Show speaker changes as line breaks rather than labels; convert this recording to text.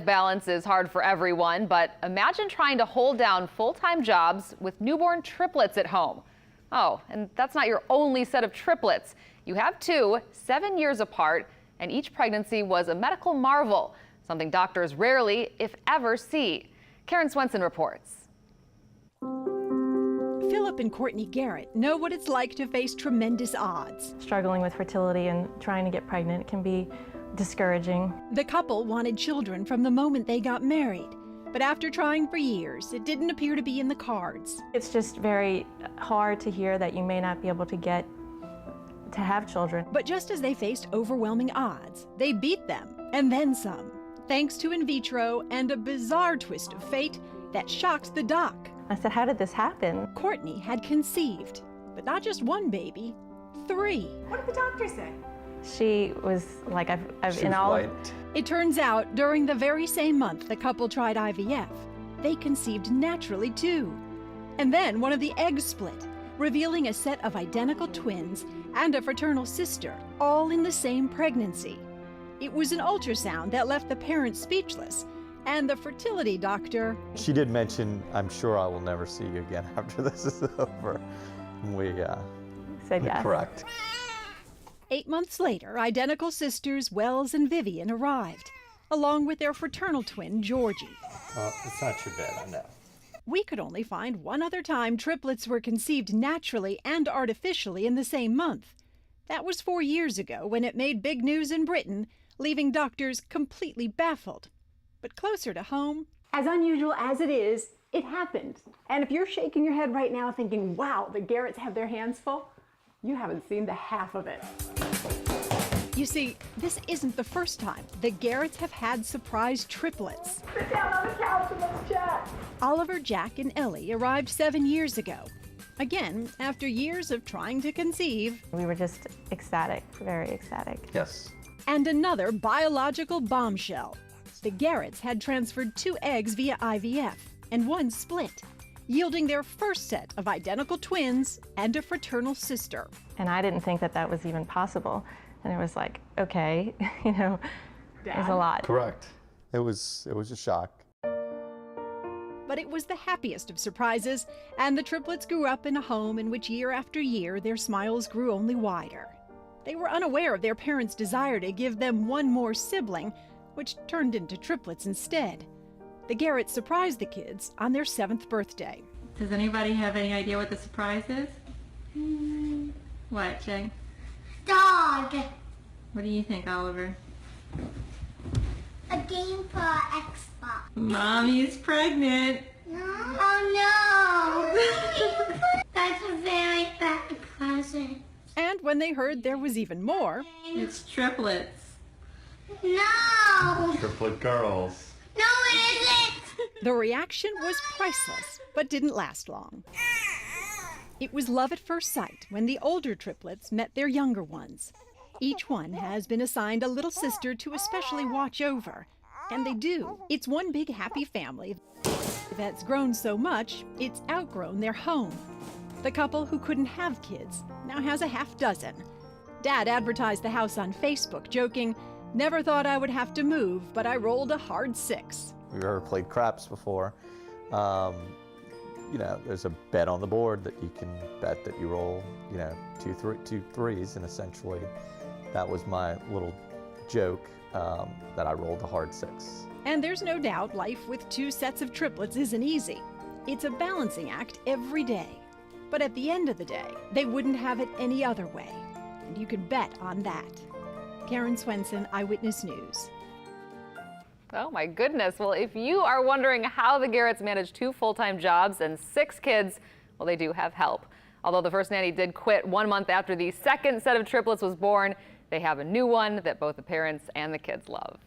Balance is hard for everyone, but imagine trying to hold down full-time jobs with newborn triplets at home. Oh, and that's not your only set of triplets. You have two, 7 years apart, and each pregnancy was a medical marvel, something doctors rarely, if ever, see. Karen Swensen reports.
Philip and Courtney Garrett know what it's like to face tremendous odds.
Struggling with fertility and trying to get pregnant can be discouraging.
The couple wanted children from the moment they got married, but after trying for years, it didn't appear to be in the cards.
It's just very hard to hear that you may not be able to have children.
But just as they faced overwhelming odds, they beat them and then some, thanks to in vitro and a bizarre twist of fate that shocked the doc.
I said, how did this happen?
Courtney had conceived, but not just one baby, 3.
What did the doctor say?
She was like,
It turns out during the very same month the couple tried IVF, they conceived naturally too. And then one of the eggs split, revealing a set of identical twins and a fraternal sister, all in the same pregnancy. It was an ultrasound that left the parents speechless, and the fertility doctor...
She did mention, I'm sure I will never see you again after this is over. We
said yes.
Correct.
8 months later, identical sisters Wells and Vivian arrived, along with their fraternal twin, Georgie.
It's not too bad, I know.
We could only find one other time triplets were conceived naturally and artificially in the same month. That was 4 years ago when it made big news in Britain, leaving doctors completely baffled. But closer to home...
As unusual as it is, it happened. And if you're shaking your head right now thinking, wow, the Garretts have their hands full, you haven't seen the half of it.
You see, this isn't the first time the Garretts have had surprise triplets.
Sit down on the couch and let's chat.
Oliver, Jack, and Ellie arrived 7 years ago. Again, after years of trying to conceive.
We were just ecstatic, very ecstatic.
Yes.
And another biological bombshell. The Garretts had transferred 2 eggs via IVF, and 1 split, yielding their first set of identical twins and a fraternal sister.
And I didn't think that that was even possible. And it was like, okay, you know, it was a lot.
Correct. It was a shock.
But it was the happiest of surprises, and the triplets grew up in a home in which year after year their smiles grew only wider. They were unaware of their parents' desire to give them 1 more sibling, which turned into triplets instead. The Garretts surprised the kids on their 7th birthday.
Does anybody have any idea what the surprise is? What, Jay?
Dog.
What do you think, Oliver?
A game for Xbox.
Mommy's pregnant.
No. Oh no. That's a very bad present.
And when they heard there was even more...
It's triplets.
No.
Triplet girls.
No, it isn't.
The reaction was priceless, but didn't last long. It was love at first sight when the older triplets met their younger ones. Each one has been assigned a little sister to especially watch over. And they do. It's one big happy family that's grown so much, it's outgrown their home. The couple who couldn't have kids now has a half dozen. Dad advertised the house on Facebook, joking, "Never thought I would have to move, but I rolled a hard 6.
We've ever played craps before. You know, there's a bet on the board that you can bet that you roll, you know, two threes, and essentially that was my little joke that I rolled a hard 6.
And there's no doubt life with 2 sets of triplets isn't easy. It's a balancing act every day. But at the end of the day, they wouldn't have it any other way. And you could bet on that. Karen Swensen, Eyewitness News.
Oh my goodness. Well, if you are wondering how the Garretts managed 2 full-time jobs and 6 kids, well, they do have help. Although the first nanny did quit 1 month after the second set of triplets was born, they have a new one that both the parents and the kids love.